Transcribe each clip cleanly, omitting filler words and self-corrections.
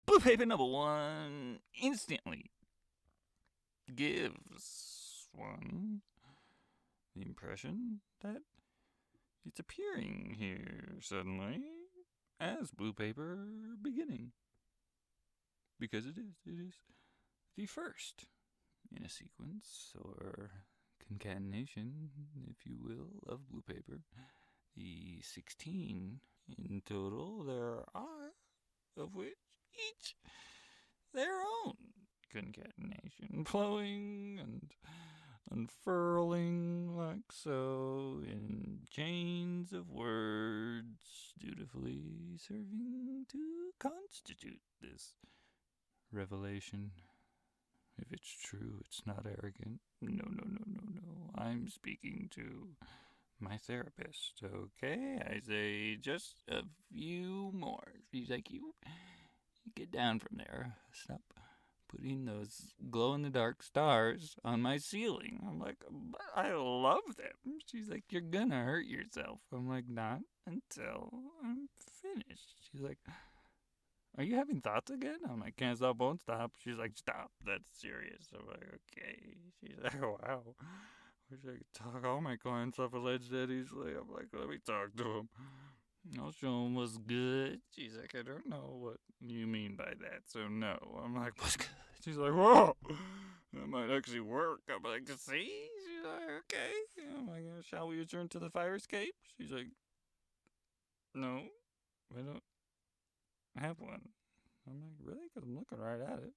Blue paper number one instantly gives one the impression that it's appearing here suddenly as blue paper beginning. Because it is the first in a sequence or concatenation, if you will, of blue paper. The 16 in total there are, of which each their own concatenation, flowing and unfurling like so in chains of words, dutifully serving to constitute this revelation. If it's true, it's not arrogant. No. I'm speaking to my therapist, okay? I say just a few more. She's like, you get down from there. Stop putting those glow-in-the-dark stars on my ceiling. I'm like, but I love them. She's like, you're gonna hurt yourself. I'm like, not until I'm finished. She's like, are you having thoughts again? I'm like, can't stop, won't stop. She's like, stop, that's serious. I'm like, okay. She's like, oh, wow. Wish I could talk all my clients off alleged that easily. I'm like, let me talk to him. I'll show him what's good. She's like, I don't know what you mean by that, so no. I'm like, what's good? She's like, whoa, that might actually work. I'm like, see? She's like, okay. I'm like, shall we adjourn to the fire escape? She's like, no, I don't have one. I'm like, really? Because I'm looking right at it.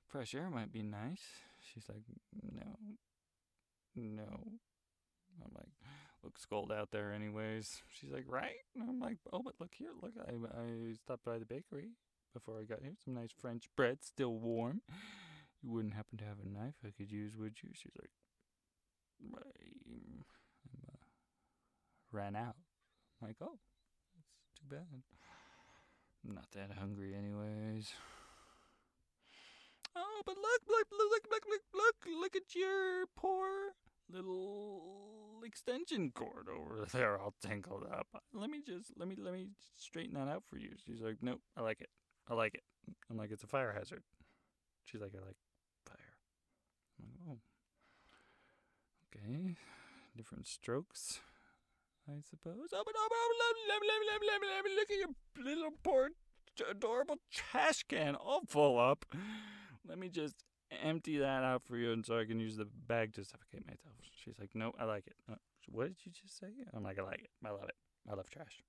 Fresh air might be nice. She's like, no. I'm like, looks cold out there anyways. She's like, right? And I'm like, oh, but look here. Look, I stopped by the bakery before I got here. Some nice French bread, still warm. You wouldn't happen to have a knife I could use, would you? She's like, I ran out. I'm like, oh, that's too bad. I'm not that hungry anyways. Oh, but look at your poor little extension cord over there all tangled up. Let me straighten that out for you. She's like, nope, I like it. I'm like, it's a fire hazard. She's like, I like fire. I'm like, oh, okay, different strokes, I suppose. Oh, but look at your little poor adorable trash can all full up. Let me just empty that out for you and so I can use the bag to suffocate myself. She's like, no, I like it. What did you just say? I'm like, I like it. I love it. I love trash.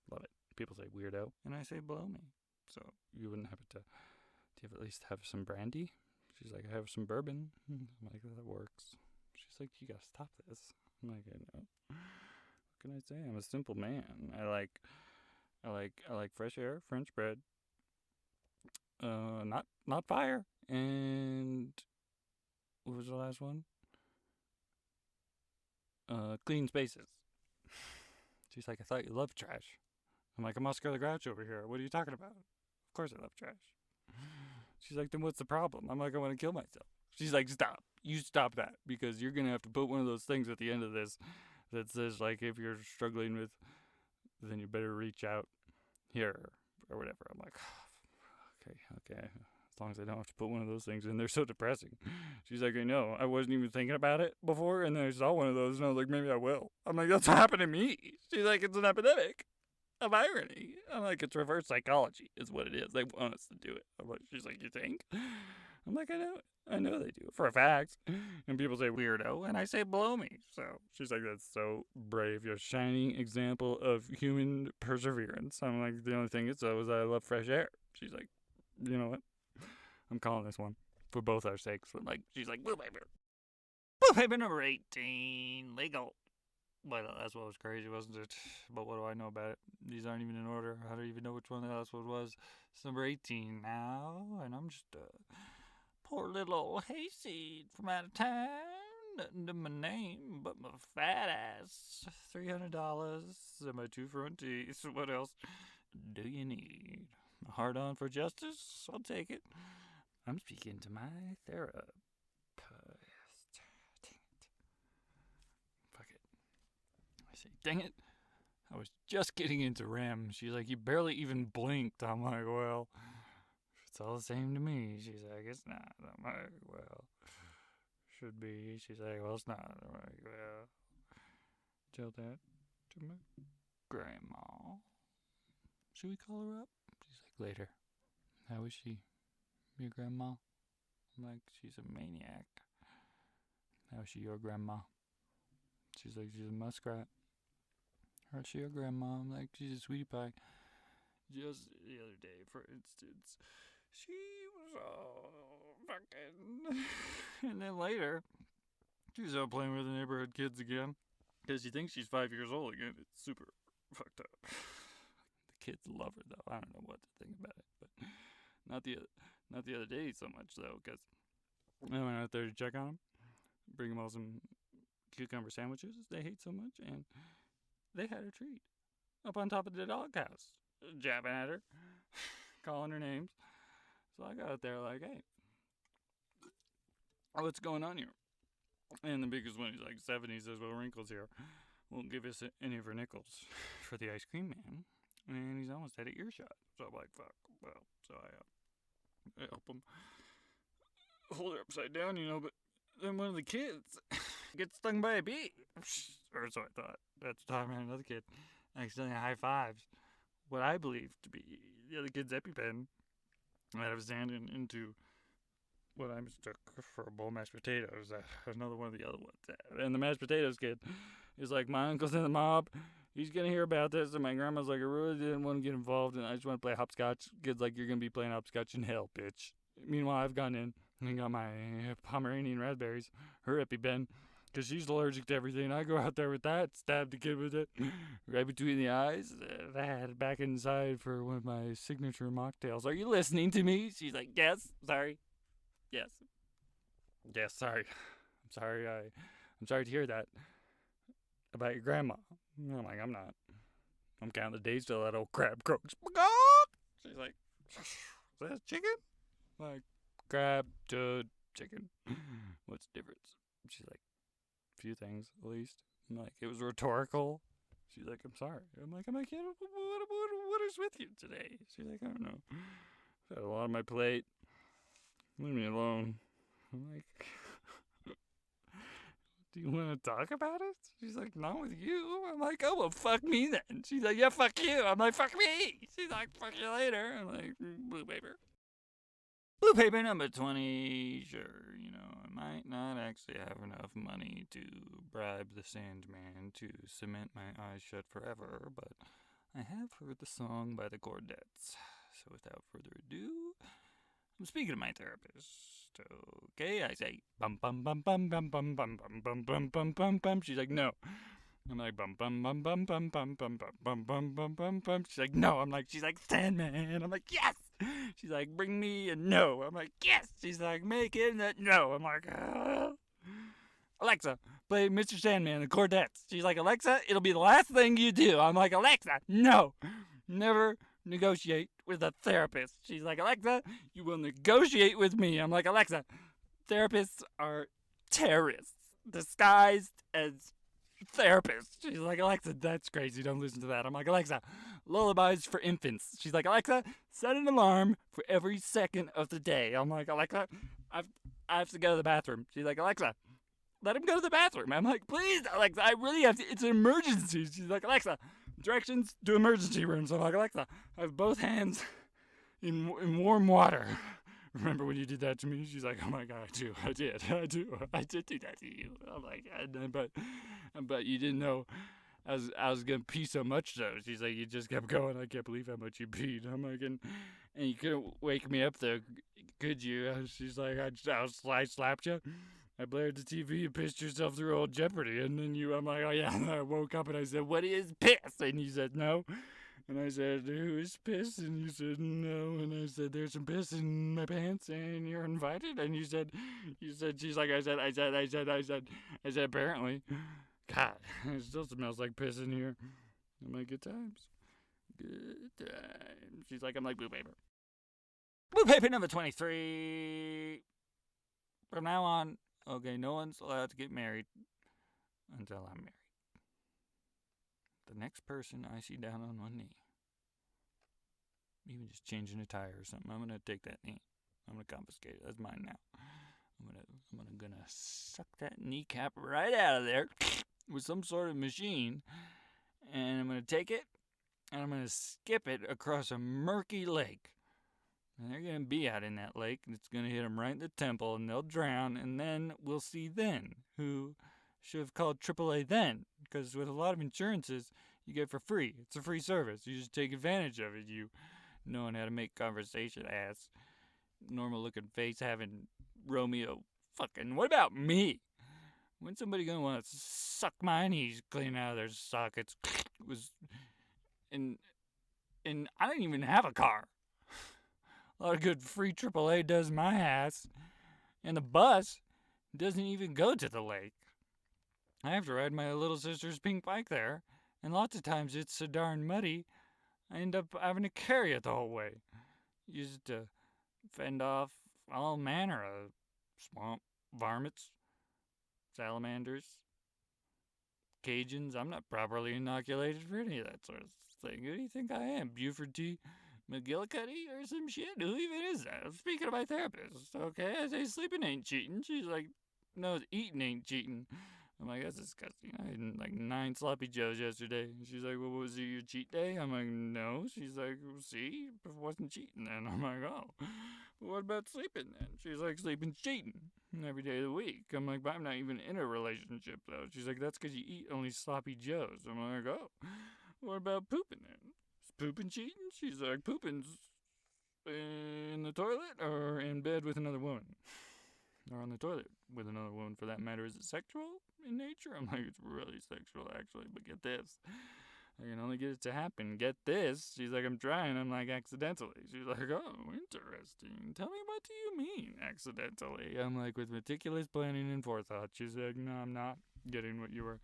Love it. People say weirdo, and I say blow me. So you wouldn't happen to, do you have at least have some brandy? She's like, I have some bourbon. I'm like, that works. She's like, you gotta stop this. I'm like, I know. What can I say? I'm a simple man. I like fresh air, French bread. Not fire. And what was the last one? Clean spaces. She's like, I thought you loved trash. I'm like, I'm Oscar the Grouch over here. What are you talking about? Of course I love trash. She's like, then what's the problem? I'm like, I want to kill myself. She's like, stop. You stop that, because you're going to have to put one of those things at the end of this that says, like, if you're struggling with, then you better reach out here or whatever. I'm like, okay. As long as I don't have to put one of those things in, they're so depressing. She's like, I know. I wasn't even thinking about it before, and then I saw one of those, and I was like, maybe I will. I'm like, that's happened to me. She's like, it's an epidemic of irony. I'm like, it's reverse psychology is what it is. They want us to do it. I'm like, she's like, you think? I'm like, I know they do, for a fact. And people say weirdo, and I say blow me. So she's like, that's so brave. You're a shining example of human perseverance. I'm like, the only thing is, though, is I love fresh air. She's like, you know what? I'm calling this one for both our sakes. Like, she's like, blue paper. Blue paper number 18, legal. But that's what was crazy, wasn't it? But what do I know about it? These aren't even in order. I don't even know which one else it was. It's number 18 now, and I'm just a poor little hayseed from out of town. Nothing to my name but my fat ass. $300 and my 2 front teeth. What else do you need? A hard on for justice? I'll take it. I'm speaking to my therapist. Dang it. I was just getting into REM. She's like, you barely even blinked. I'm like, well, It's all the same to me. She's like, it's not. I'm like, well, should be. She's like, well, it's not. I'm like, well, tell that to my grandma. Should we call her up? She's like, later. How is she? Your grandma? I'm like, she's a maniac. How is she your grandma? She's like, she's a muskrat. How's she your grandma? I'm like, she's a sweetie pie. Just the other day, for instance, she was all fucking. And then later, she's out playing with the neighborhood kids again. Because she thinks she's 5 years old again. It's super fucked up. The kids love her, though. I don't know what to think about it. But not the other day so much, though. Because I went out there to check on them. Bring them all some cucumber sandwiches they hate so much. And they had a treat up on top of the doghouse. Jabbing at her. Calling her names. So I got out there like, hey, what's going on here? And the biggest one, he's like 7. He says, well, Wrinkles here won't give us any of her nickels for the ice cream man. And he's almost had an earshot. So I'm like, fuck. Well, so I help him hold her upside down, but then one of the kids gets stung by a bee. Or so I thought. At the time, another kid accidentally high fives what I believe to be the other kid's EpiPen that I was standing into what I mistook for a bowl of mashed potatoes. Another one of the other ones. And the mashed potatoes kid is like, my uncle's in the mob. He's going to hear about this. And my grandma's like, I really didn't want to get involved. And I just want to play hopscotch. Kid's like, you're going to be playing hopscotch in hell, bitch. Meanwhile, I've gone in and got my Pomeranian raspberries, her EpiPen, because she's allergic to everything. I go out there with that, stab the kid with it, right between the eyes. I had it back inside for one of my signature mocktails. Are you listening to me? She's like, yes. Sorry. Yes. Yes, sorry. I'm sorry to hear that about your grandma. I'm like, I'm not. I'm counting the days till that old crab croaks. She's like, is that a chicken? I'm like, crab to chicken. What's the difference? She's like, a few things at least. I'm like, it was rhetorical. She's like, I'm sorry. I'm like, yeah, what is with you today? She's like, I don't know. I've had a lot on my plate. Leave me alone. I'm like, do you want to talk about it? She's like, not with you. I'm like, oh, well, fuck me then. She's like, yeah, fuck you. I'm like, fuck me. She's like, fuck you later. I'm like, blue paper. Blue paper number 20. Sure, I might not actually have enough money to bribe the Sandman to cement my eyes shut forever, but I have heard the song by the Gordettes. So without further ado, I'm speaking to my therapist. Okay, I say bum bum bum bum bum bum bum bum bum bum bum bum bum. She's like, no. I'm like bum bum bum bum bum bum bum bum bum bum bum bum. She's like, no. I'm like, she's like, Sandman. I'm like, yes. She's like, bring me a no. I'm like, yes. She's like, make it a no. I'm like, Alexa, play Mr. Sandman and Cordettes. She's like, Alexa, it'll be the last thing you do. I'm like, Alexa, no. Never negotiate with a therapist. She's like, Alexa, you will negotiate with me. I'm like, Alexa, therapists are terrorists disguised as therapists. She's like, Alexa, that's crazy. Don't listen to that. I'm like, Alexa, lullabies for infants. She's like, Alexa, set an alarm for every second of the day. I'm like, Alexa, I have to go to the bathroom. She's like, Alexa, let him go to the bathroom. I'm like, please, Alexa, I really have to. It's an emergency. She's like, Alexa, directions to emergency rooms. I'm like, Alexa, I have both hands in warm water. Remember when you did that to me? She's like, oh my God, I did do that to you. I'm like, but you didn't know I was gonna pee so much though. She's like, you just kept going. I can't believe how much you peed. I'm like, and you couldn't wake me up though, could you? She's like, I slapped you. I blared the TV, you pissed yourself through old Jeopardy, and then I'm like, oh yeah, and I woke up and I said, what is piss? And you said, no. And I said, who is piss? And you said, no. And I said, there's some piss in my pants and you're invited. And you said, she's like, I said, apparently. God, it still smells like piss in here. I'm like, good times. Good times. She's like, I'm like, blue paper. Blue paper number 23. From now on, okay, no one's allowed to get married until I'm married. The next person I see down on one knee even just changing a tire or something. I'm gonna take that knee. I'm gonna confiscate it. That's mine now. I'm gonna suck that kneecap right out of there with some sort of machine, and I'm gonna take it and I'm gonna skip it across a murky lake. And they're gonna be out in that lake, and it's gonna hit them right in the temple, and they'll drown. And then we'll see then who should have called AAA then, because with a lot of insurances you get for free. It's a free service. You just take advantage of it. You knowing how to make conversation, ass. Normal looking face having Romeo fucking. What about me? When's somebody gonna want to suck my knees clean out of their sockets? was and and I didn't even have a car. A lot of good free AAA does my ass, and the bus doesn't even go to the lake. I have to ride my little sister's pink bike there, and lots of times it's so darn muddy, I end up having to carry it the whole way. Use it to fend off all manner of swamp varmints, salamanders, Cajuns. I'm not properly inoculated for any of that sort of thing. Who do you think I am? Buford T. McGillicuddy or some shit? Who even is that? I'm speaking of my therapist, okay? I say sleeping ain't cheating. She's like, no, eating ain't cheating. I'm like, that's disgusting. I had like 9 sloppy joes yesterday. She's like, well, was it your cheat day? I'm like, no. She's like, well, see, it wasn't cheating then. I'm like, oh. But what about sleeping then? She's like, sleeping's cheating every day of the week. I'm like, but I'm not even in a relationship though. She's like, that's because you eat only sloppy joes. I'm like, oh. What about pooping then? Is pooping cheating? She's like, pooping's in the toilet or in bed with another woman. Or on the toilet with another woman for that matter. Is it sexual in nature? I'm like, it's really sexual actually, but get this. I can only get it to happen. Get this. She's like, I'm trying. I'm like, accidentally. She's like, oh, interesting. Tell me, what do you mean, accidentally? I'm like, with meticulous planning and forethought. She's like, no, I'm not getting what you were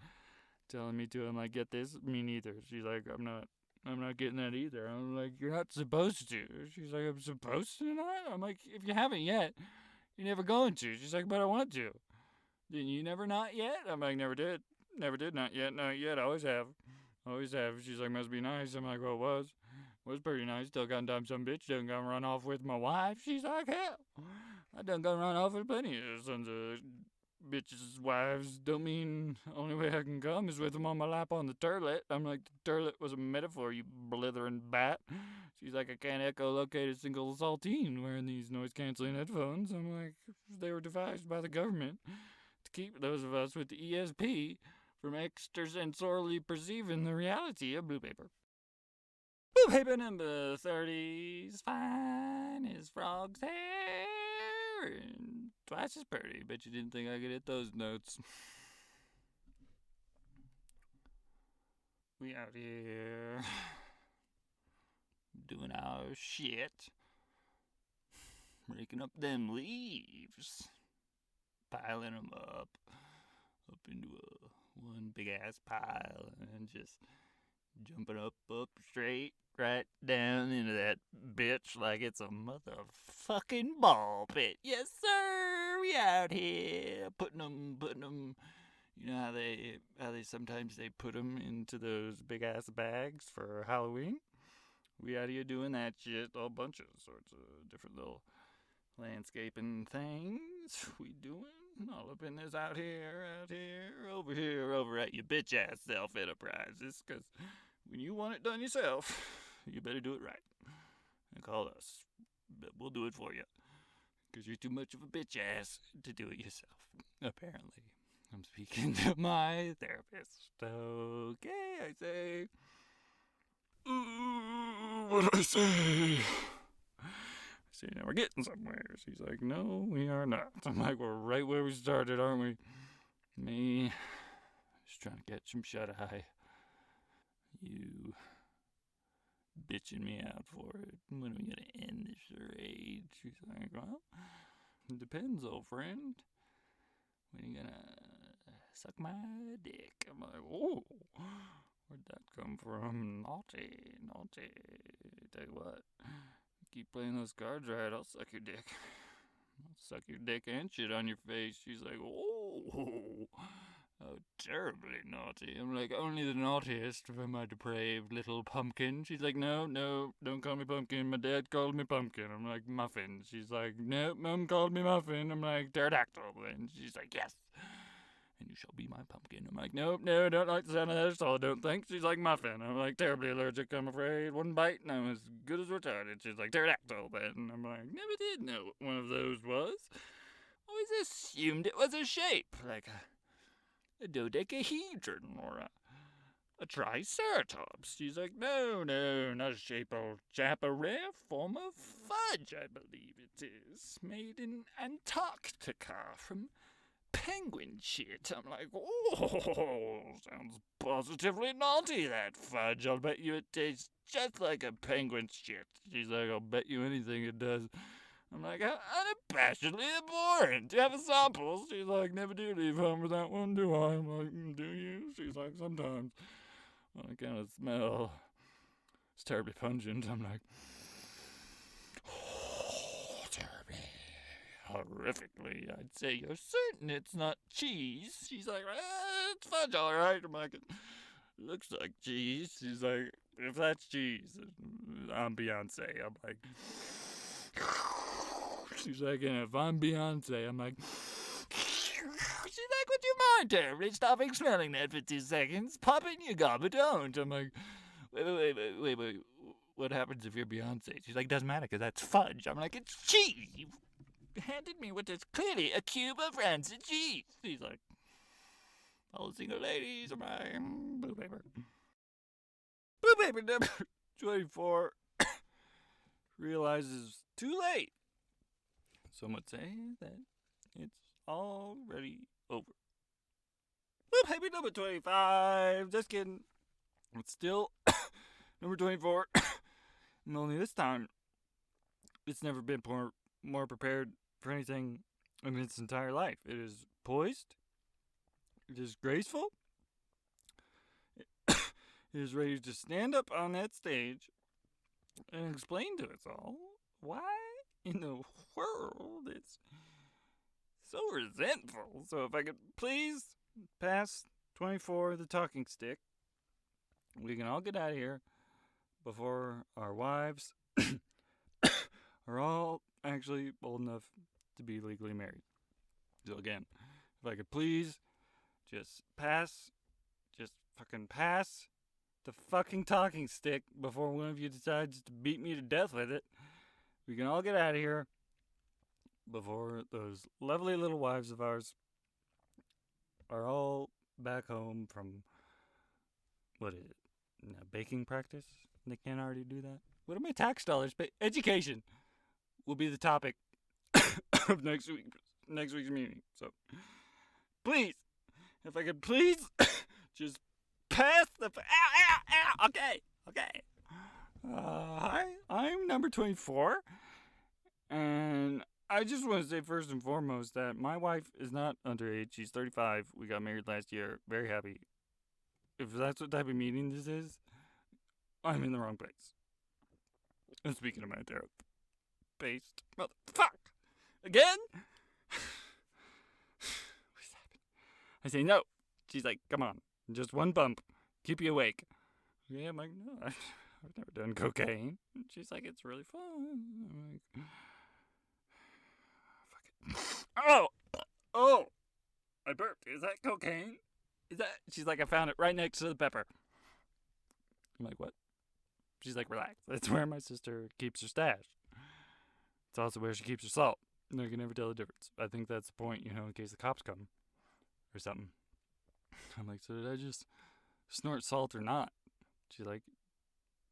telling me to. I'm like, get this? Me neither. She's like, I'm not getting that either. I'm like, you're not supposed to. She's like, I'm supposed to not? I'm like, if you haven't yet, you're never going to. She's like, but I want to. Then you never not yet? I'm like, never did. Never did, not yet, not yet. Always have. Always have. She's like, must be nice. I'm like, well, it was. Was pretty nice. Still got time some bitch done gonna run off with my wife. She's like, hell. I done gonna run off with plenty of sons of bitches' wives. Don't mean only way I can come is with them on my lap on the turlet. I'm like, the turlet was a metaphor, you blithering bat. She's like, I can't echolocate a single saltine wearing these noise-canceling headphones. I'm like, they were devised by the government to keep those of us with the ESP from extrasensorily perceiving the reality of blue paper. Blue paper number 30's fine as frog's hair and twice as pretty. Bet you didn't think I could hit those notes. We out here doing our shit, raking up them leaves, piling them up into one big ass pile, and just jumping up straight right down into that bitch like it's a motherfucking ball pit. Yes, sir. We out here putting them. You know how they sometimes they put them into those big ass bags for Halloween. We out here doing that shit. A bunch of sorts of different little landscaping things we doing. All up in this out here, over at your bitch ass self enterprises. Because when you want it done yourself, you better do it right. And call us. We'll do it for you. Because you're too much of a bitch ass to do it yourself. Apparently. I'm speaking to my therapist. Okay, I say. What do I say? I say, now we're getting somewhere. She's like, no, we are not. I'm like, we're right where we started, aren't we? Me, just trying to catch some shut-eye. You bitching me out for it. When are we gonna end this charade? She's like, well, it depends, old friend. When are you gonna suck my dick? I'm like, oh, where'd that come from? Naughty. Tell you what, keep playing those cards right, I'll suck your dick. I'll suck your dick and shit on your face. She's like, oh, Oh, terribly naughty. I'm like, only the naughtiest for my depraved little pumpkin. She's like, no, don't call me pumpkin. My dad called me pumpkin. I'm like, muffin. She's like, no, mom called me muffin. I'm like, pterodactyl. And she's like, yes. And you shall be my pumpkin. I'm like, no, don't like the sound of that at all, don't think. She's like, muffin. I'm like, terribly allergic, I'm afraid. One bite and I'm as good as retarded. She's like, pterodactyl then. And I'm like, never did know what one of those was. Always assumed it was a shape, like a dodecahedron or a triceratops. She's like, no, not a shape, old chap. A rare form of fudge, I believe it is. Made in Antarctica from penguin shit. I'm like, oh, sounds positively naughty, that fudge. I'll bet you it tastes just like a penguin shit. She's like, I'll bet you anything it does. I'm like, unabashedly abhorrent. Do you have a sample? She's like, never do leave home with that one, do I? I'm like, do you? She's like, sometimes. When I kind of smell, it's terribly pungent. I'm like, oh, terribly, horrifically. I'd say you're certain it's not cheese. She's like, it's fudge, all right. I'm like, it looks like cheese. She's like, if that's cheese, I'm Beyonce. I'm like, she's like, and if I'm Beyonce, I'm like, she's like, would you mind terribly stopping smelling that for 2 seconds? Pop it in your gob, but don't. I'm like, wait. What happens if you're Beyonce? She's like, doesn't matter because that's fudge. I'm like, it's cheese. You handed me what is clearly a cube of rancid cheese. She's like, all the single ladies are my blue paper. Blue paper number 24 realizes too late. Some would say that it's already over. Blue paper number 25. Just kidding. It's still number 24. And only this time, it's never been more prepared for anything in its entire life. It is poised. It is graceful. It is ready to stand up on that stage and explain to us all why in the world it's so resentful. So if I could please pass 24 the talking stick, we can all get out of here before our wives are all actually old enough to be legally married. So again, if I could please just fucking pass the fucking talking stick before one of you decides to beat me to death with it, we can all get out of here before those lovely little wives of ours are all back home from, what is it, baking practice? They can't already do that? What are my tax dollars? Education will be the topic of next week's meeting. So, please, if I could please just pass the... Ow! Okay. Hi, I'm number 24, and I just want to say first and foremost that my wife is not underage. She's 35. We got married last year. Very happy. If that's what type of meeting this is, I'm in the wrong place. And speaking of my therapist, motherfuck! Again? What's happening? I say no. She's like, come on, just one bump. Keep you awake. Yeah, I'm like, no, I've never done cocaine. And she's like, it's really fun. I'm like, fuck it. Oh, I burped. Is that cocaine? Is that? She's like, I found it right next to the pepper. I'm like, what? She's like, relax. That's where my sister keeps her stash. It's also where she keeps her salt. No, you can never tell the difference. I think that's the point, in case the cops come or something. I'm like, so did I just snort salt or not? She's like,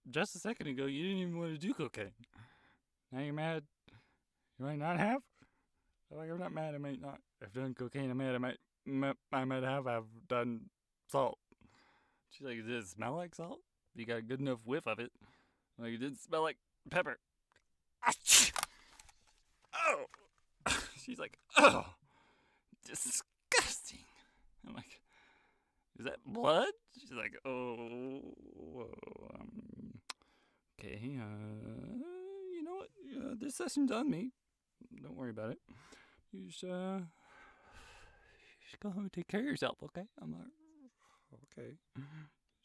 just a second ago, you didn't even want to do cocaine. Now you're mad? You might not have? I'm like, I'm not mad. I might not have done cocaine. I'm mad. I might have done salt. She's like, does it smell like salt? You got a good enough whiff of it. Like, it didn't smell like pepper. Oh! She's like, oh! Disgusting. I'm like, is that blood? She's like, oh, okay, you know what? This session's on me. Don't worry about it. You just Just go home and take care of yourself, okay? I'm like, okay.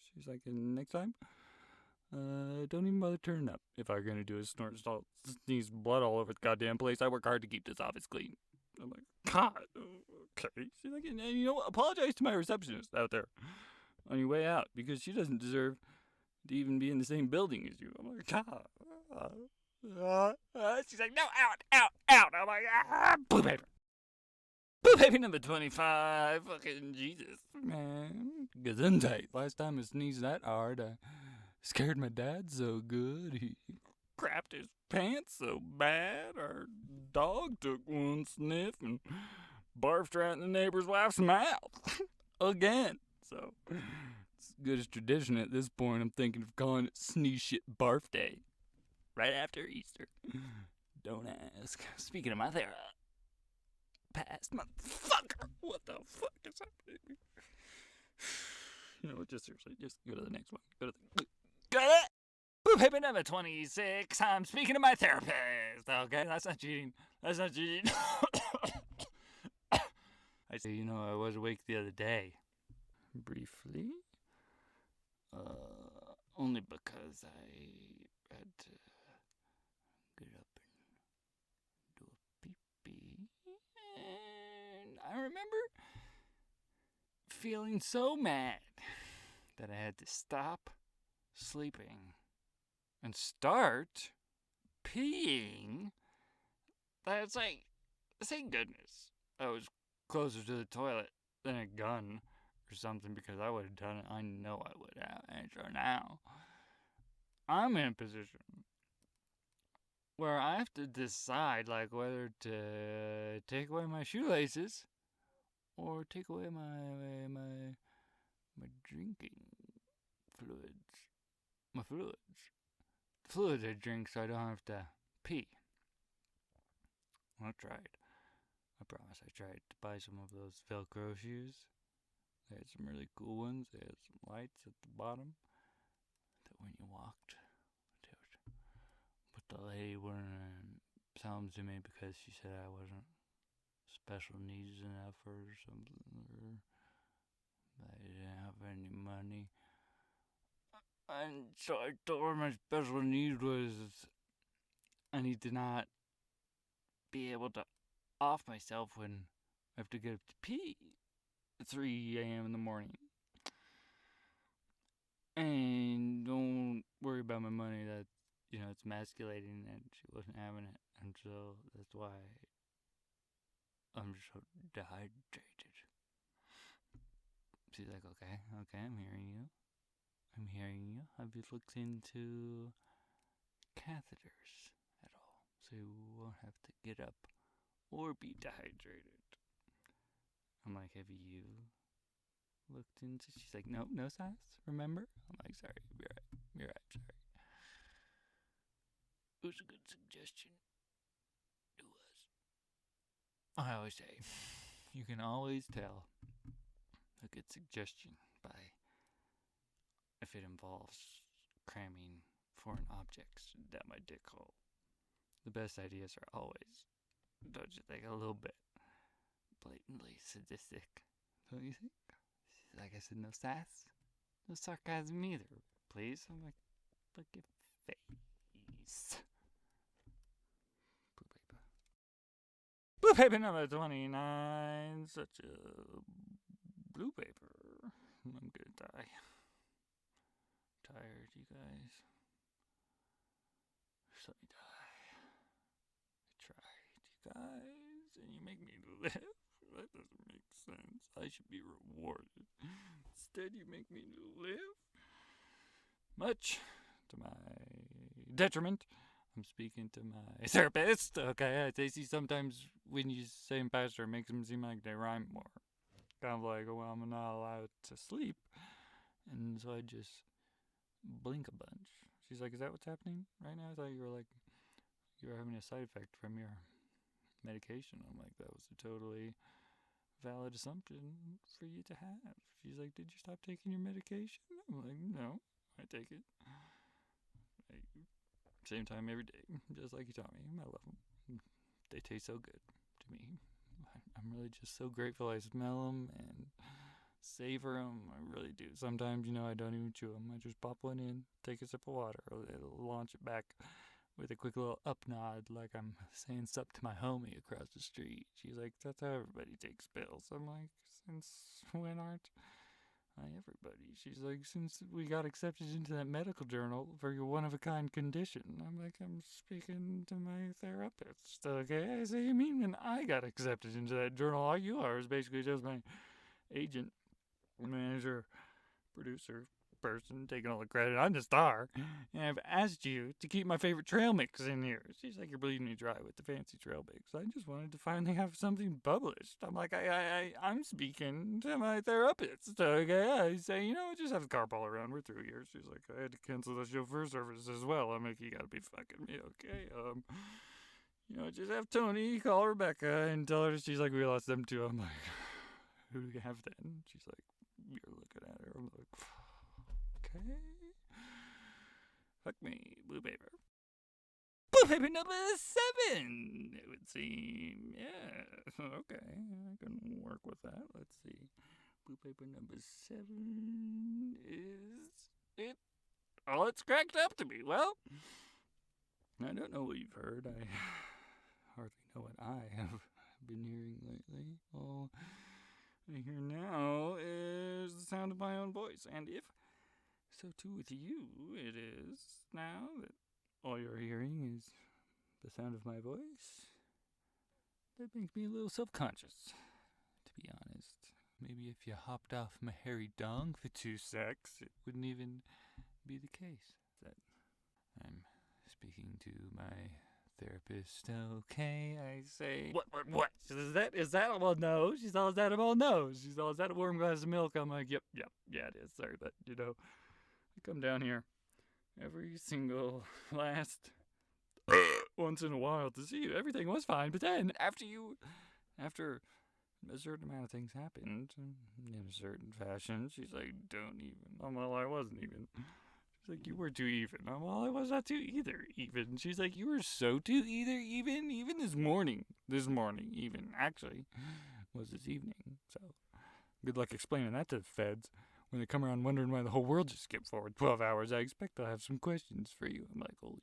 She's like, and next time, don't even bother turning up. If I'm gonna do a snort, sneeze blood all over the goddamn place, I work hard to keep this office clean. I'm like, God, okay. She's like, and you know what? Apologize to my receptionist out there on your way out because she doesn't deserve to even be in the same building as you. I'm like, God. She's like, no, out. I'm like, blue paper. Blue paper number 25. Fucking Jesus, man. Gesundheit. Last time I sneezed that hard, I scared my dad so good, he crapped his pants so bad, our dog took one sniff and barfed right in the neighbor's wife's mouth. Again. So, it's as good as tradition at this point. I'm thinking of calling it Sneeze Shit Barf Day. Right after Easter. Don't ask. Speaking of my therapist, motherfucker, what the fuck is happening? You know what, just seriously, just go to the next one. Go it! Blue paper number 26. I'm speaking to my therapist. Okay, that's not cheating. I say, you know, I was awake the other day. Briefly. Only because I had to get up and do a pee-pee. And I remember feeling so mad that I had to stop sleeping and start peeing. That's like, thank goodness I was closer to the toilet than a gun or something, because I would have done it. I know I would have. And so now I'm in a position where I have to decide, like, whether to take away my shoelaces or take away my drinking fluids. My fluids. The fluids I drink so I don't have to pee. I tried. I promise I tried to buy some of those Velcro shoes. They had some really cool ones. They had some lights at the bottom that when you walked, they would. But the lady wouldn't sell them to me because she said I wasn't special needs enough or something, or I didn't have any money. And so I told her my special need was I need to not be able to off myself when I have to get up to pee at 3 a.m. in the morning. And don't worry about my money, that, you know, it's emasculating, and she wasn't having it. And so that's why I'm so dehydrated. She's like, okay, I'm hearing you. Have you looked into catheters at all? So you won't have to get up or be dehydrated. I'm like, have you looked into? She's like, no size, remember? I'm like, sorry, you're right, sorry. It was a good suggestion. It was. I always say, you can always tell a good suggestion by if it involves cramming foreign objects down my dick hole. The best ideas are always, don't you think, a little bit blatantly sadistic, don't you think? Like I said, no sass, no sarcasm either, please. I'm like, look at face. Blue paper. Blue paper number 29. Such a blue paper. I'm gonna die. Tired, you guys. Just let me die. I tried, you guys, and you make me live. That doesn't make sense. I should be rewarded. Instead, you make me live. Much to my detriment. I'm speaking to my therapist. Okay, I see sometimes when you say pastor, it makes them seem like they rhyme more. Kind of like, well, I'm not allowed to sleep, and so I just blink a bunch. She's like, is that what's happening right now? I thought you were having a side effect from your medication. I'm like, that was a totally valid assumption for you to have. She's like, did you stop taking your medication? I'm like, no, I take it. Same time every day, just like you taught me. I love them. They taste so good to me. I'm I'm really just so grateful I smell them and savor them. I really do. Sometimes, I don't even chew them. I just pop one in, take a sip of water, it'll launch it back with a quick little up nod, like I'm saying sup to my homie across the street. She's like, that's how everybody takes pills. I'm like, since when aren't everybody? She's like, since we got accepted into that medical journal for your one-of-a-kind condition. I'm like, I'm speaking to my therapist, okay? I say, you mean when I got accepted into that journal, all you are is basically just my agent, manager, producer, person taking all the credit. I'm the star. And I've asked you to keep my favorite trail mix in here. She's like, you're bleeding me dry with the fancy trail mix. I just wanted to finally have something published. I'm like, I'm speaking to my therapist. Okay, I say, just have the car all around. We're through here. She's like, I had to cancel the chauffeur service as well. I'm like, you gotta be fucking me, okay? Just have Tony call Rebecca and tell her. She's like, we lost them too. I'm like, who do we have then? She's like, you're looking at her. I'm like, okay. Fuck me, blue paper. Blue paper number 7, it would seem. Yeah, okay, I can work with that. Let's see. Blue paper number 7 is it all it's cracked up to be. Well, I don't know what you've heard. I hardly know what I have been hearing lately. All I hear now is the sound of my own voice, and if so too with you, it is now that all you're hearing is the sound of my voice. That makes me a little self-conscious, to be honest. Maybe if you hopped off my hairy dong for 2 secs, it wouldn't even be the case. That I'm speaking to my therapist, okay, I say. What? Is that? Well, no. She's all, is that? Well, no. She's all, is that a warm glass of milk? I'm like, yep, yeah, it is. Sorry, but, I come down here every single last once in a while to see you. Everything was fine, but then after a certain amount of things happened in a certain fashion, she's like, don't even. I'm well, I wasn't even. She's like, you were too even. I'm well, I was not too either even. She's like, you were so too either even this morning even actually was this evening. So good luck explaining that to the feds. When they come around wondering why the whole world just skipped forward 12 hours, I expect they'll have some questions for you. I'm like, holy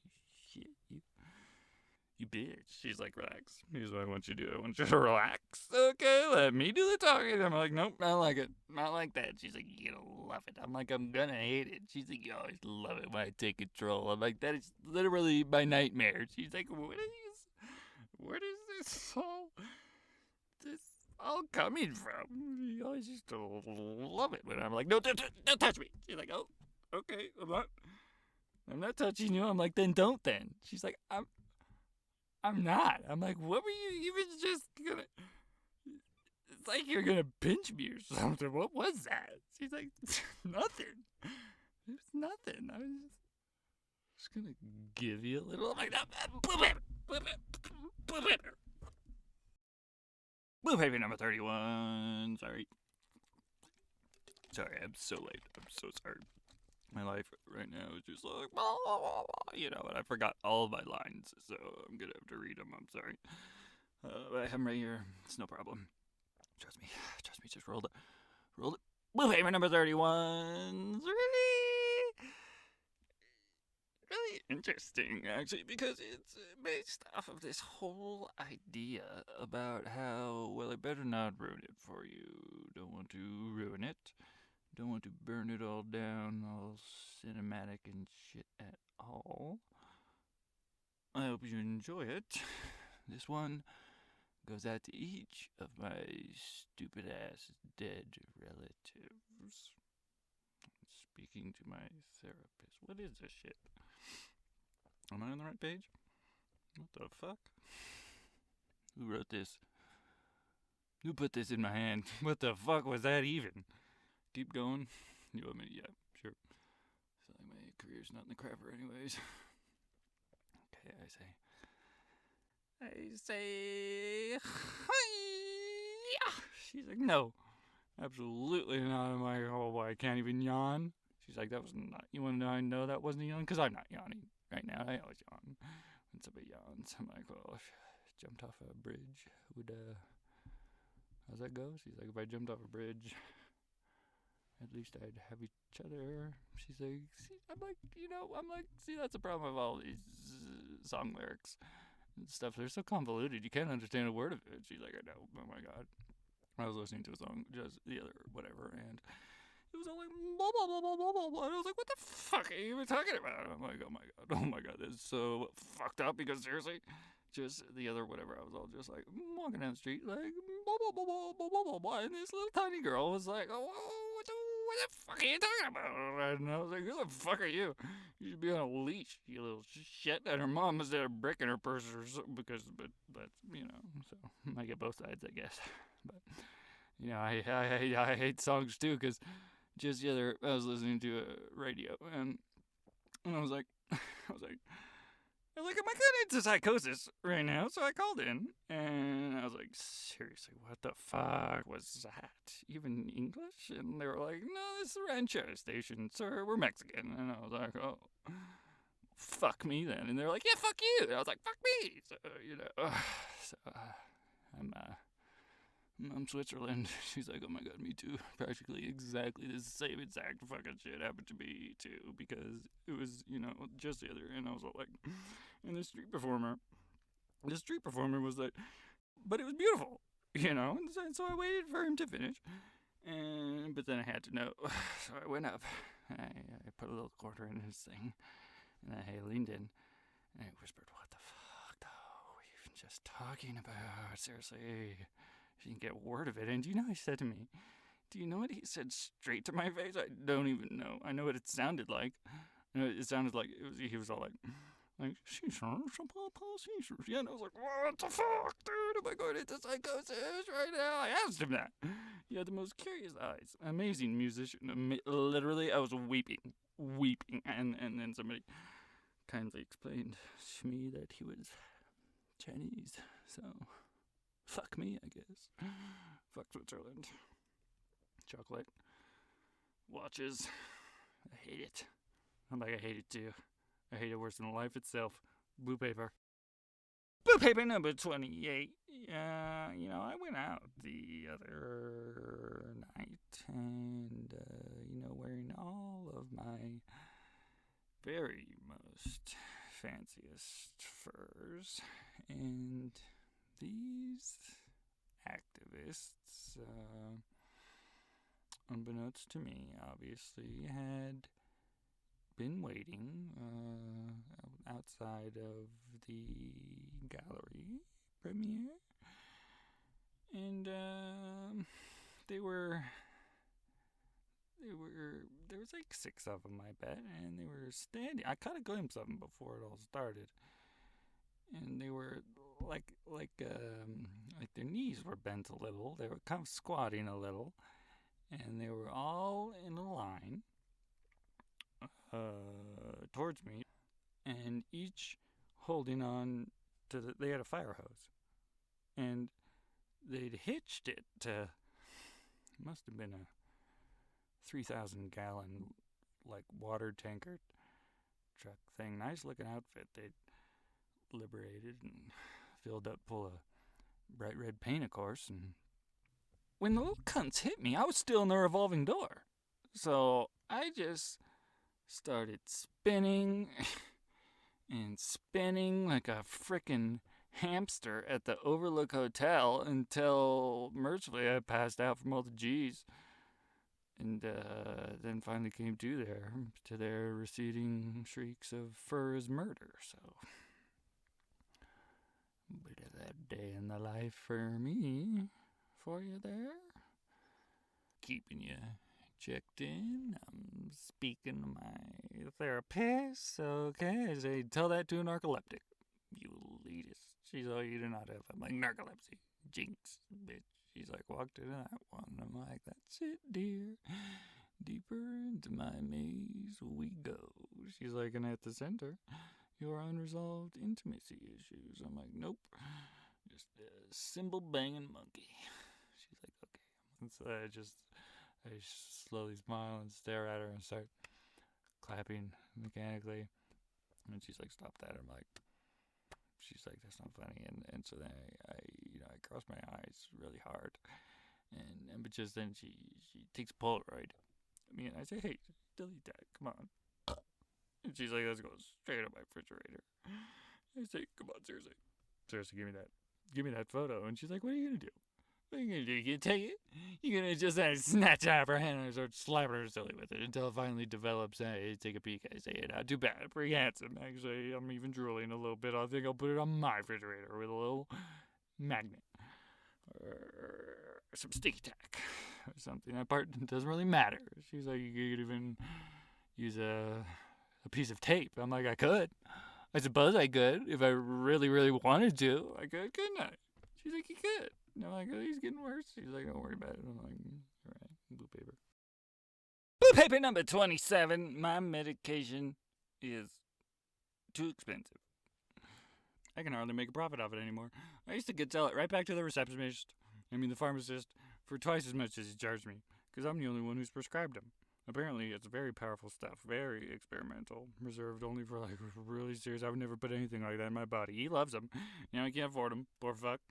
shit, you bitch. She's like, relax. Here's what I want you to do. I want you to relax. Okay, let me do the talking. I'm like, nope, not like it. Not like that. She's like, you're gonna love it. I'm like, I'm gonna hate it. She's like, you always love it when I take control. I'm like, that is literally my nightmare. She's like, where is this all coming from? You always used to love it when I'm like, no, don't touch me. She's like, oh, okay, I'm not touching you. I'm like, then don't then. She's like, I'm not. I'm like, what were you even just gonna? It's like you're gonna pinch me or something. What was that? She's like, nothing. It was nothing. I was just gonna give you a little. I'm like, blue paper number 31. Sorry, I'm so late. I'm so sorry. My life right now is just like, blah, blah, blah, blah, and I forgot all of my lines, so I'm gonna have to read them. I'm sorry. I have them right here. It's no problem. Trust me. Just roll it. Blue paper number 31's really interesting, actually, because it's based off of this whole idea about how, well, I better not ruin it for you. Don't want to ruin it. Don't want to burn it all down, all cinematic and shit at all. I hope you enjoy it. This one goes out to each of my stupid ass dead relatives. Speaking to my therapist. What is this shit? Am I on the right page? What the fuck? Who wrote this? Who put this in my hand? What the fuck was that even? Keep going. You want me to? Yeah, sure. So like my career's not in the crapper anyways. Okay, I say, she's like, no, absolutely not. I'm like, oh boy, I can't even yawn. She's like, that was not, you want to know I know that wasn't a yawn? Because I'm not yawning right now. I always yawn when somebody yawns. I'm like, well, if I jumped off a bridge, would how's that go? She's like, if I jumped off a bridge, at least I'd have each other. She's like, see, I'm like, see, that's the problem with all these song lyrics and stuff. They're so convoluted, you can't understand a word of it. She's like, I know, oh my god. I was listening to a song just the other whatever, and it was all like blah blah blah blah blah blah blah. And I was like, what the fuck are you even talking about? I'm like, oh my god, this is so fucked up. Because seriously, just the other whatever, I was all just like walking down the street like blah blah blah blah blah blah blah blah, and this little tiny girl was like, oh, what the fuck are you talking about? And I was like, who the fuck are you? You should be on a leash, you little shit. And her mom must have a brick in her purse or something, but so I get both sides, I guess. But I hate songs too, because just the other I was listening to a radio, and I was like, am I getting into psychosis right now? So I called in, and I was like, seriously, what the fuck was that? Even English? And they were like, no, this is the Ranchero station, sir. We're Mexican. And I was like, oh, fuck me then. And they were like, yeah, fuck you. And I was like, fuck me. So, I'm Switzerland. She's like, oh my god, me too. Practically exactly the same exact fucking shit happened to me too, because it was, just the other, and I was all like, and the street performer was like, but it was beautiful, and so I waited for him to finish, but then I had to know, so I went up, I put a little quarter in his thing, and I leaned in, and I whispered, what the fuck, though, were you even just talking about, seriously? She didn't get a word of it. And do you know what he said to me? Do you know what he said straight to my face? I don't even know. I know what it sounded like. It sounded like he was all like, yeah, and I was like, what the fuck, dude? Am I going into psychosis right now? I asked him that. He had the most curious eyes. Amazing musician. Literally, I was weeping. And then somebody kindly explained to me that he was Chinese. So... fuck me, I guess. Fuck Switzerland. Chocolate. Watches. I hate it. I'm like, I hate it too. I hate it worse than life itself. Blue paper. Blue paper number 28. I went out the other night and, wearing all of my very most fanciest furs, and these activists, unbeknownst to me, obviously, had been waiting outside of the gallery premiere, and there was like 6 of them, I bet, and they were standing. I caught a glimpse of them before it all started, and they were like their knees were bent a little. They were kind of squatting a little, and they were all in a line towards me, and each holding on to they had a fire hose, and they'd hitched it to, must have been a 3,000 gallon like water tanker truck thing. Nice looking outfit they'd liberated and filled up full of bright red paint, of course. And when the little cunts hit me, I was still in the revolving door, so I just started spinning and spinning like a frickin' hamster at the Overlook Hotel until mercifully I passed out from all the G's, and then finally came to their receding shrieks of fur is murder. So bit of that day in the life for me, for you there. Keeping you checked in. I'm speaking to my therapist, okay? I say, tell that to a narcoleptic. You elitist. She's like, you do not have. I'm like, narcolepsy. Jinx, bitch. She's like, walked into that one. I'm like, that's it, dear. Deeper into my maze we go. She's like, and at the center, your unresolved intimacy issues. I'm like, nope. Just a cymbal banging monkey. She's like, okay. And so I slowly smile and stare at her and start clapping mechanically. And she's like, stop that. I'm like, she's like, that's not funny. And so then I cross my eyes really hard. And but just then she takes a Polaroid. I say, hey, delete that. Come on. And she's like, let's go straight on my refrigerator. I say, come on, seriously, give me that. Give me that photo. And she's like, what are you gonna do? What are you gonna do? You gonna take it? You're gonna just snatch it out of her hand and start slapping her silly with it until it finally develops. Hey, take a peek. I say, not too bad. Pretty handsome. Actually, I'm even drooling a little bit. I think I'll put it on my refrigerator with a little magnet or some sticky tack or something. That part doesn't really matter. She's like, you could even use a piece of tape. I'm like, I could. I suppose I could if I really, really wanted to. I could, couldn't I? She's like, you could. And I'm like, oh, he's getting worse. She's like, don't worry about it. I'm like, all right, blue paper. Blue paper number 27. My medication is too expensive. I can hardly make a profit off it anymore. I used to sell it right back to the receptionist. The pharmacist, for twice as much as he charged me, because I'm the only one who's prescribed them. Apparently, it's very powerful stuff, very experimental, reserved only for really serious. I would never put anything like that in my body. He loves them. He can't afford them. Poor fuck.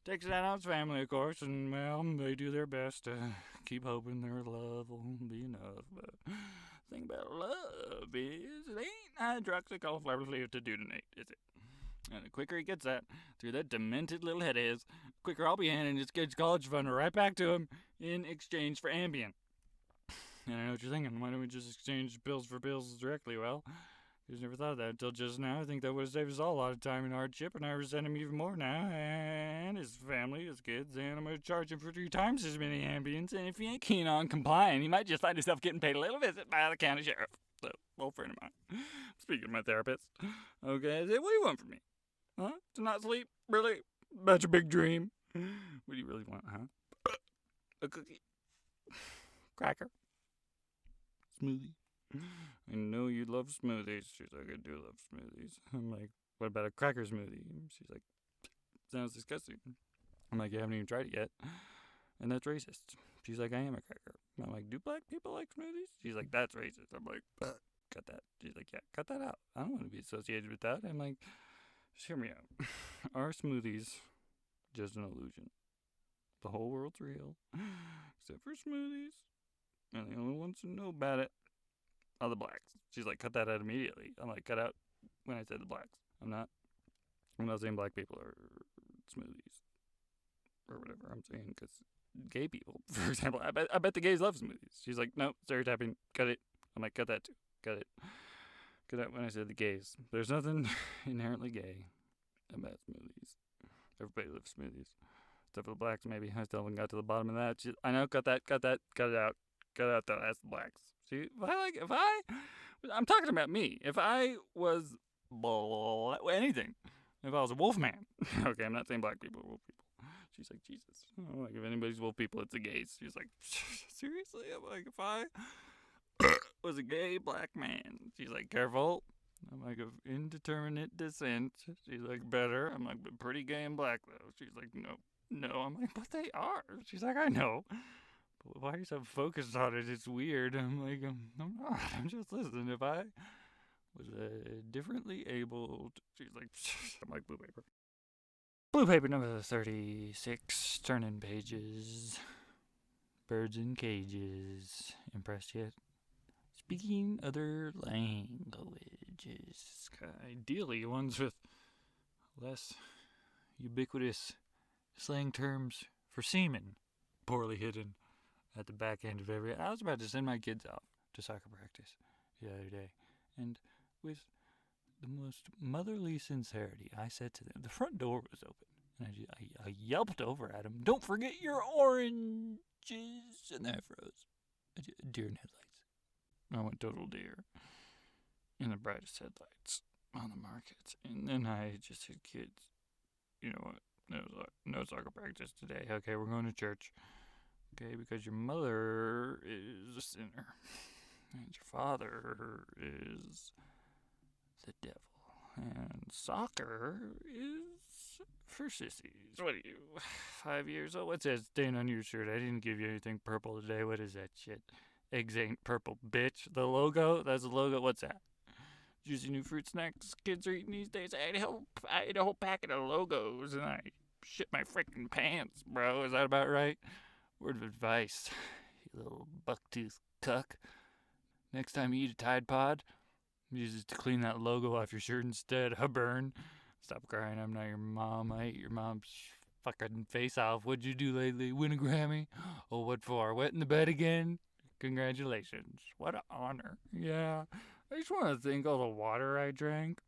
Takes that out his family, of course, and well, they do their best to keep hoping their love will be enough. But the thing about love is it ain't hydroxychloroquine to detonate, is it? And the quicker he gets that through that demented little head of his, the quicker I'll be handing his kid's college fund right back to him in exchange for Ambien. And I know what you're thinking. Why don't we just exchange pills for pills directly? Well, he's never thought of that until just now. I think that would have saved us all a lot of time and hardship, and I resent him even more now. And his family, his kids, and I'm going to charge him for 3 times as many Ambiens. And if he ain't keen on complying, he might just find himself getting paid a little visit by the county sheriff. So, old friend of mine. Speaking of my therapist. Okay, I said, what do you want from me? Huh? To not sleep? Really? That's a big dream. What do you really want, huh? A cookie? Cracker? Smoothie? I know you love smoothies. She's like, I do love smoothies. I'm like, what about a cracker smoothie? She's like, sounds disgusting. I'm like, you haven't even tried it yet. And that's racist. She's like, I am a cracker. I'm like, do black people like smoothies? She's like, that's racist. I'm like, cut that. She's like, yeah, cut that out. I don't want to be associated with that. I'm like, just hear me out. Are smoothies just an illusion? The whole world's real, except for smoothies. And the only ones who know about it are the blacks. She's like, cut that out immediately. I'm like, cut out when I said the blacks. I'm not saying black people are smoothies or whatever. I'm saying because gay people, for example, I bet the gays love smoothies. She's like, no, stereotyping, cut it. I'm like, cut that too. Cut it. Cut out when I said the gays. There's nothing inherently gay about smoothies. Everybody loves smoothies. Except for the blacks, maybe. I still haven't got to the bottom of that. I know, cut it out. Cut out though, that's the blacks. See, I'm talking about me. If I was anything, if I was a wolf man, okay, I'm not saying black people are wolf people. She's like, Jesus. I'm like, if anybody's wolf people, it's the gays. She's like, seriously? I'm like, if I was a gay black man. She's like, careful. I'm like, of indeterminate descent. She's like, better. I'm like, but pretty gay and black though. She's like, no. I'm like, but they are. She's like, I know. But why are you so focused on it? It's weird. I'm like, I'm not. I'm just listening. If I was differently abled, she's like, I'm like, blue paper. Blue paper number 36. Turning pages. Birds in cages. Impressed yet? Speaking other languages. Ideally, ones with less ubiquitous slang terms for semen. Poorly hidden at the back end of every... I was about to send my kids off to soccer practice the other day. And with the most motherly sincerity, I said to them, the front door was open. And I yelped over at them, don't forget your oranges. And then I froze. Deer in headlights. I went total deer in the brightest headlights on the market. And then I just said, kids, you know what? No soccer practice today. Okay, we're going to church. Okay, because your mother is a sinner. And your father is the devil. And soccer is for sissies. What are you, 5 years old? What's that stain on your shirt? I didn't give you anything purple today. What is that shit? Eggs ain't purple, bitch. The logo? That's the logo. What's that? Juicy new fruit snacks kids are eating these days. I ate a whole packet of logos and I shit my freaking pants, bro. Is that about right? Word of advice, you little bucktooth cuck. Next time you eat a Tide Pod, use it to clean that logo off your shirt instead. Burn. Stop crying, I'm not your mom. I ate your mom's fucking face off. What'd you do lately? Win a Grammy? Oh, what for? Wet in the bed again? Congratulations. What an honor. Yeah. I just want to thank all the water I drank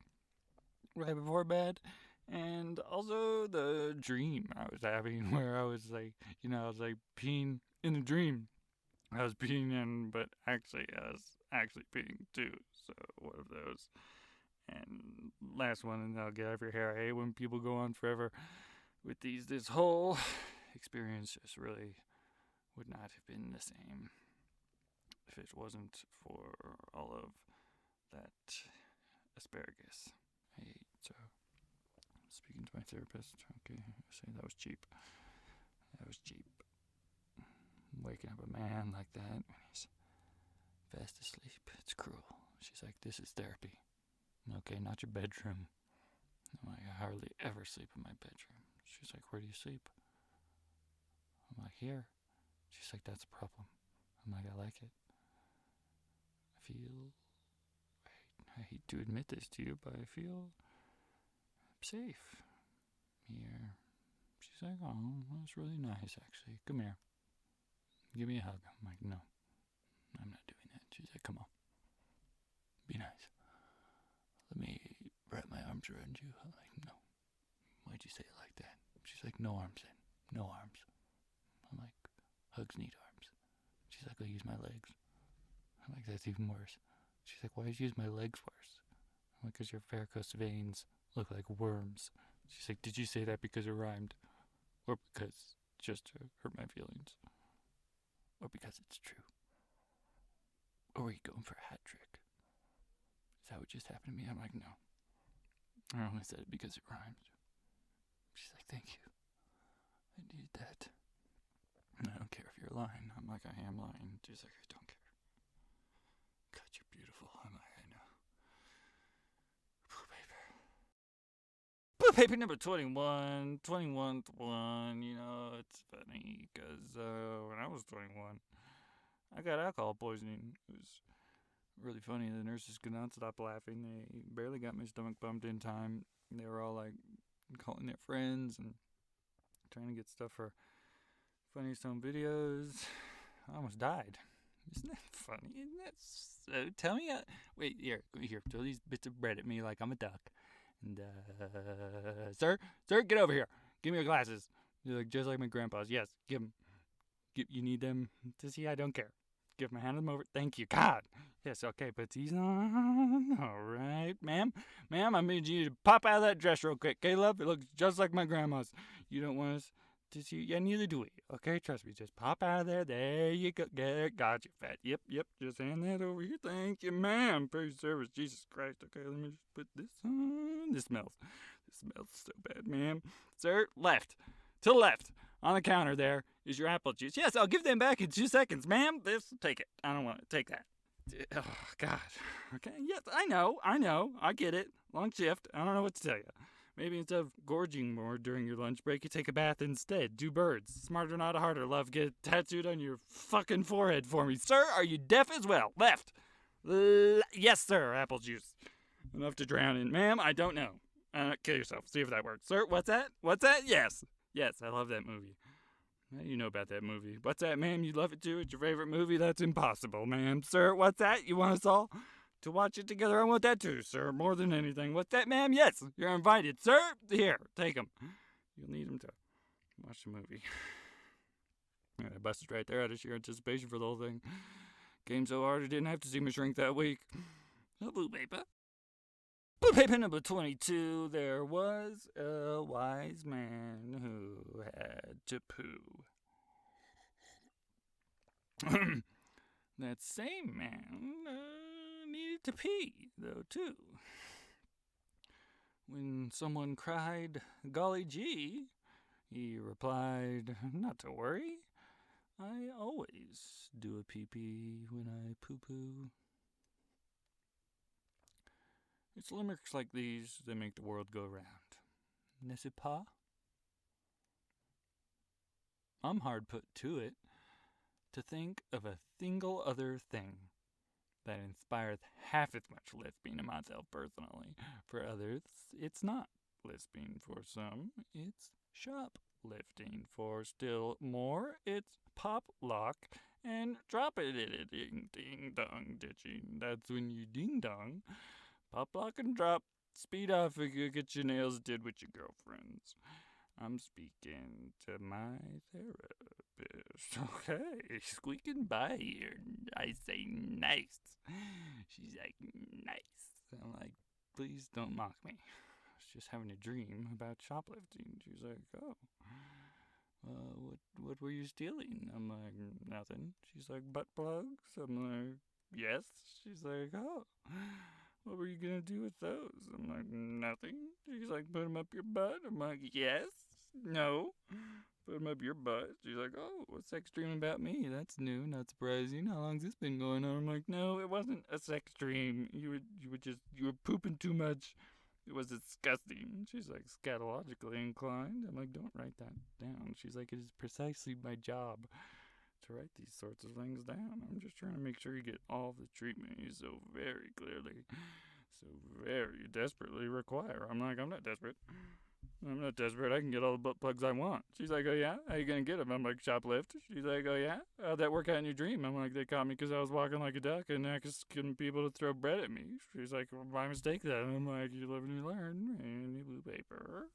right before bed. And also the dream I was having where I was like, I was like peeing in a dream. I was peeing in, but actually I was actually peeing too. So one of those. And last one, and I'll get out of your hair. I hate when people go on forever with these. This whole experience just really would not have been the same if it wasn't for all of that asparagus I ate. So, speaking to my therapist, okay, I say that was cheap. That was cheap. Waking up a man like that when he's fast asleep, it's cruel. She's like, this is therapy. Okay, not your bedroom. I'm like, I hardly ever sleep in my bedroom. She's like, where do you sleep? I'm like, here. She's like, that's a problem. I'm like, I like it. I hate to admit this to you, but I feel safe here. She's like, oh, that's really nice, actually. Come here. Give me a hug. I'm like, no, I'm not doing that. She's like, come on. Be nice. Let me wrap my arms around you. I'm like, no. Why'd you say it like that? She's like, no arms then. No arms. I'm like, hugs need arms. She's like, I'll use my legs. I'm like, that's even worse. She's like, why did you use my legs worse? I'm like, because your varicose veins look like worms. She's like, did you say that because it rhymed? Or because just to hurt my feelings? Or because it's true? Or were you going for a hat trick? Is that what just happened to me? I'm like, no. I only said it because it rhymes. She's like, thank you. I needed that. And I don't care if you're lying. I'm like, I am lying. She's like, I don't care. God, you're beautiful. I'm like, I know. Blue paper. Blue paper number 21. 21th one. It's funny because when I was 21, I got alcohol poisoning. It was really funny. The nurses could not stop laughing. They barely got my stomach pumped in time. They were all like calling their friends and trying to get stuff for funny stone videos. I almost died. Isn't that funny? Isn't that so? Tell me. Wait, here. Throw these bits of bread at me like I'm a duck. And sir, get over here. Give me your glasses. You're like just like my grandpa's. Yes, give them. You need them to see. I don't care. Hand them over. Thank you. God. Yes, okay, put these on. All right, ma'am. Ma'am, I need you to pop out of that dress real quick. Okay, love? It looks just like my grandma's. You don't want us to see? Yeah, neither do we. Okay, trust me. Just pop out of there. There you go. Got you, fat. Yep. Just hand that over here. Thank you, ma'am. Praise service. Jesus Christ. Okay, let me just put this on. This smells so bad, ma'am. Sir, left. To the left. On the counter there is your apple juice. Yes, I'll give them back in 2 seconds, ma'am. Take it. I don't want it. Take that. Oh, God. Okay. Yes, I know. I get it. Long shift. I don't know what to tell you. Maybe instead of gorging more during your lunch break, you take a bath instead. Do birds. Smarter, not harder, love. Get it tattooed on your fucking forehead for me. Sir, are you deaf as well? Left. Yes, sir. Apple juice. Enough to drown in. Ma'am, I don't know. Kill yourself. See if that works. Sir, what's that? Yes, I love that movie. You know about that movie. What's that, ma'am? You love it too? It's your favorite movie? That's impossible, ma'am. Sir, what's that? You want us all to watch it together? I want that too, sir, more than anything. What's that, ma'am? Yes, you're invited. Sir, here, take them. You'll need them to watch the movie. I busted right there out of sheer anticipation for the whole thing. Came so hard I didn't have to see me shrink that week. Oh, blue paper. Blue paper number 22. There was a wise man who had to poo. That same man needed to pee, though, too. When someone cried, golly gee, he replied, not to worry. I always do a pee-pee when I poo-poo. It's limericks like these that make the world go round. N'est-ce pas? I'm hard put to it. to think of a single other thing that inspires half as much lisping in myself personally. For others, it's not lisping. For some, it's shoplifting. For still more, it's pop lock and drop it ding ding dong ditching. That's when you ding dong, pop lock and drop. Speed off if you get your nails did with your girlfriends. I'm speaking to my therapist. Okay, squeaking by here. I say nice. She's like, nice. I'm like, please don't mock me. I was just having a dream about shoplifting. She's like, oh. What were you stealing? I'm like, nothing. She's like, butt plugs? I'm like, yes. She's like, oh. What were you gonna do with those? I'm like, nothing. She's like, put them up your butt? I'm like, yes. No. Put them up your butt. She's like, oh, what's sex dream about me? That's new, not surprising. How long's this been going on? I'm like, no, it wasn't a sex dream. You were pooping too much. It was disgusting. She's like, scatologically inclined. I'm like, don't write that down. She's like, it is precisely my job to write these sorts of things down. I'm just trying to make sure you get all the treatment you so very clearly, so very desperately require. I'm like, I'm not desperate. I'm not desperate. I can get all the butt plugs I want. She's like, oh yeah? How you gonna get them? I'm like, shoplift. She's like, oh yeah? How'd that work out in your dream? I'm like, they caught me because I was walking like a duck and asking people to throw bread at me. She's like, well, my mistake then. I'm like, you live and you learn, and you blue paper.